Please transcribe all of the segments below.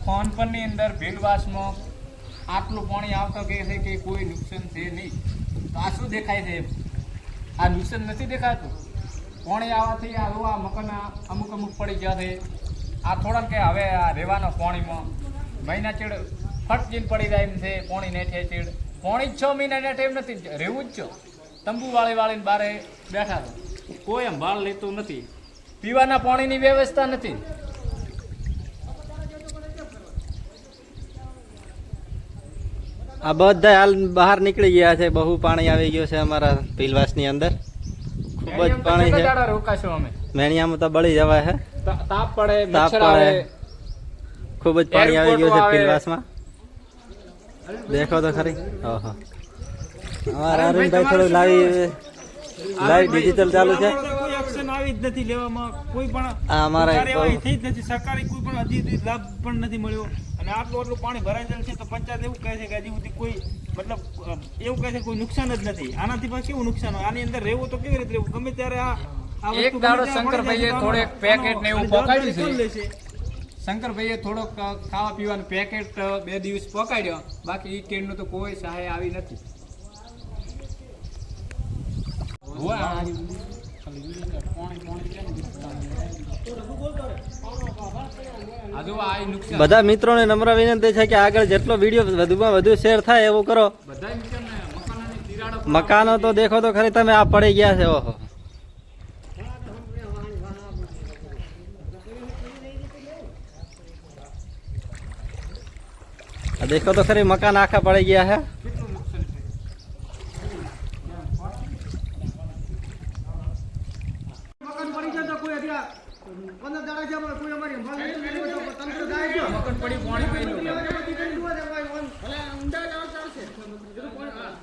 ફોનપરની અંદર ભીલવાસમાં આટલું પાણી આવતો કહે છે કે કોઈ નુકસાન છે નહીં. તો આ શું દેખાય છે? આ નુકસાન નથી દેખાતું. પાણી આવવાથી આ મકાન અમુક પડી ગયા છે. આ થોડાક કે હવે આ રહેવાનો પાણીમાં મહિના ચેડ ફટ જીન પડી જાય એમ છે. પાણી નેઠે ચેડ પાણી 6 મહિના નેઠે એમ નથી રહેવું જ છો. તંબુ વાળીને બારે બેઠા છે. કોઈ સંભાળ લેતું નથી. પીવાના પાણીની વ્યવસ્થા નથી. આ બધા હાલ બહાર નીકળી ગયા છે. બહુ પાણી આવી ગયું છે અમારા ભીલવાસની અંદર. ખૂબ જ પાણી છે. રોકાશું અમે. મેણિયામાં તો બળી જવાય છે. તાપ પડે. ખૂબ જ પાણી આવી ગયું છે ભીલવાસમાં. દેખો તો ખરી. ઓહો, અમારા અરુણભાઈ થોડું લાઈવ ડિજિટલ ચાલુ છે. કોઈ એક્શન આવી જ નથી લેવામાં. કોઈ પણ આ અમારા કાર્યવાહી થઈ જ નથી. સરકારી કોઈ પણ અધિકૃત લાભ પણ નથી મળ્યો. અને આટલું પાણી ભરાઈ જાય છે તો પંચાયત એવું કહે છે કે હજી સુધી કોઈ મતલબ એવું કહે છે કોઈ નુકસાન જ નથી. આનાથી પછી કેવું નુકસાન હોય? આની અંદર રહેવું તો કેવી રીતે રહેવું? ગમે ત્યારે આ એક દાડો શંકરભાઈએ થોડેક પેકેટ ને એવું પકાડ્યું છે. શંકરભાઈએ થોડોક ખાવા પીવાનું પેકેટ 2 દિવસ પકાડ્યો. બાકી ઈ કેડનું તો કોઈ સહાય આવી નથી. બધા મિત્રોને નમ્ર વિનંતી છે કે આગળ જેટલો વિડીયો વધુમાં વધુ શેર થાય એવું કરો. મકાનો તો દેખો તો ખરી તમે. આ પડી ગયા છે. ઓહો, દેખો તો ખરી મકાન આખા પડી ગયા છે.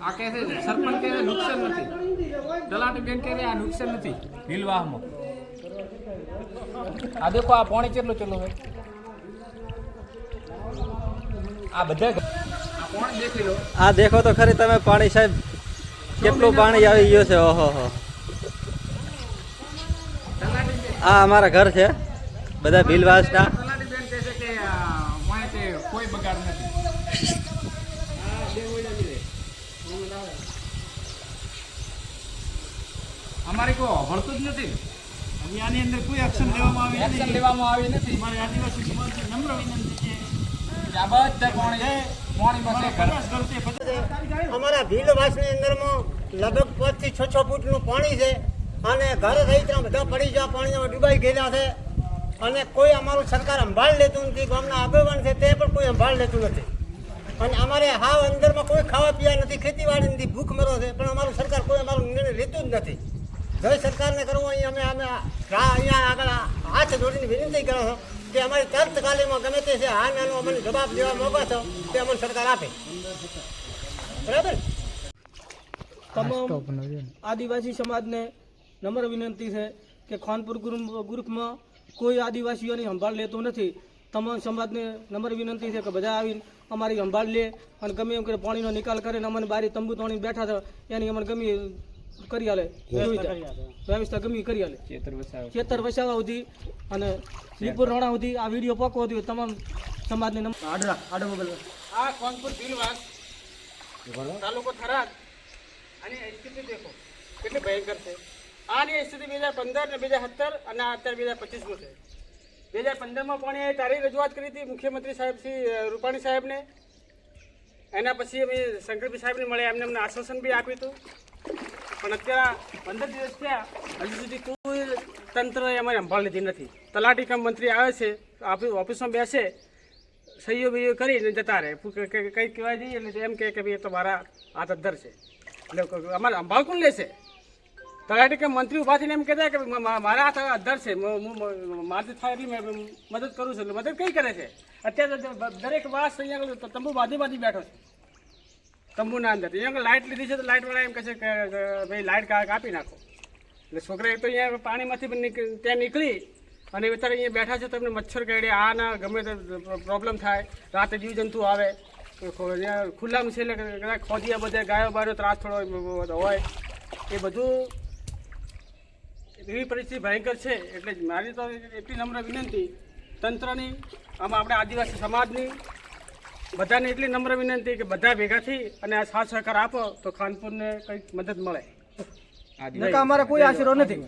આ કહે છે સરપંચ કહે નુકસાન નથી. તલાટી બેન કહે આ નુકસાન નથી ભીલવાસમાં. આ દેખો આ પાણી કેટલું હોય. આ બધા આ પાણી દેખી લો. આ દેખો તો ખરી તમે પાણી સાહેબ. કેટલું પાણી આવી ગયું છે. ઓહો હો. આ અમારા ઘર છે બધા ભીલવાસના. તલાટી બેન કહે છે કે કોઈ બગાડ નથી. અમારે કોઈ ભળતું જ નથી. આની અંદર કોઈ એક્શન લેવામાં આવી નથી. અમારી આદિવાસી સમાજની નમ્ર વિનંતી છે કે આ બધા પાણીમાં અમારા ભીલવાસની અંદરમાં લગભગ 5 થી 6 ફૂટનું પાણી છે. અને ઘર સહિત બધા પડી ગયા, પાણીમાં ડૂબાઈ ગયેલા છે. અને કોઈ અમારું સરકાર સંભાળ લેતું નથી. ગામના આગેવાન છે તે પણ કોઈ સંભાળ લેતું નથી. અને અમારે હાવ અંદરમાં કોઈ ખાવા પીવા નથી, ખેતીવાડી નથી, ભૂખ મરો છે. પણ અમારું સરકાર કોઈ અમારું નિર્ણય લેતું જ નથી. જય સરકારને કરવું અહીંયા અમે અહીંયા આગળ હાથ જોડીને વિનંતી કરો છો કે અમારી તત્કાલીમાં ગમે તે છે હા નાનો અમને જવાબ દેવા માંગો છો તે અમને સરકાર આપે. બરાબર. તમામ આદિવાસી સમાજને નમ્ર વિનંતી છે કે ખાનપુર ગ્રુપમાં કોઈ આદિવાસીઓની સંભાળ લેતું નથી. તમામ સમાજને નમ્ર વિનંતી છે કે બધા આવીને અમારી સંભાળ લે અને ગમે એમ કરે પાણીનો નિકાલ કરે. અમને બારી તંબુ તોડીને બેઠા હતા એની અમને ગમે કરી આલે વ્યવસ્થા ગમે કરી આલે. ખેતર વસાવા સુધી અને શ્રીપુર રાણા સુધી આ વિડીયો પકવો હતી. તમામ સમાજને આ ખાનપુર ભીલવાસ તાલુકો થરાદ અને સ્થિતિ દેખો કેટલી ભયંકર છે. આની સ્થિતિ 2015 ને 2017 અને અત્યારે 2025 છે. 2015માં પાણી તારી રજૂઆત કરી હતી મુખ્યમંત્રી સાહેબ શ્રી રૂપાણી સાહેબને. એના પછી અમે શંકરભાઈ સાહેબને મળ્યા. એમને અમને આશ્વાસન બી આપ્યું હતું. પણ અત્યારે 15 દિવસ થયા હજુ સુધી કોઈ તંત્રએ અમારી સંભાળ લીધી નથી. તલાટી કમ મંત્રી આવે છે, ઓફિસમાં બેસે, સહીઓ બીઓ કરીને જતા રહે. કંઈ કહેવાય જઈએ એટલે એમ કહે કે ભાઈ એ તો મારા હાથ અદ્ધર છે. એટલે અમારે સંભાળ કોણ લેશે? તલાટી કે મંત્રી ઉભા થઈને એમ કહેતા કે મારા હાથ અદ્ધર છે, મારાથી થાય એટલી મદદ કરું છું. એટલે મદદ કઈ કરે છે? અત્યારે દરેક વાસ અહીંયા તંબુ બાંધી બેઠો છે તંબુના અંદર. અહીંયા લાઇટ લીધી છે તો લાઇટવાળા એમ કહે છે કે ભાઈ લાઇટ કાપી નાખો. એટલે છોકરા એક તો અહીંયા પાણીમાંથી ત્યાં નીકળી અને અત્યારે અહીંયા બેઠા છે. તમને મચ્છર કરડે, આ ના ગમે તે પ્રોબ્લેમ થાય. રાતે જીવજંતુ આવે ખુલ્લામાં છે. એટલે કદાચ ખોદિયા બધે ગાયો બાયો ત્રાસ થોડો હોય. એ બધું એવી પરિસ્થિતિ ભયંકર છે. એટલે મારી તો એટલી નમ્ર વિનંતી તંત્રની આમાં આપણે આદિવાસી સમાજની બધાને એટલી નમ્ર વિનંતી કે બધા ભેગા થઈ અને આ સાથ સહકાર આપો તો ખાનપુરને કંઈક મદદ મળે. આદિવાસી અમારે કોઈ આશરો નથી.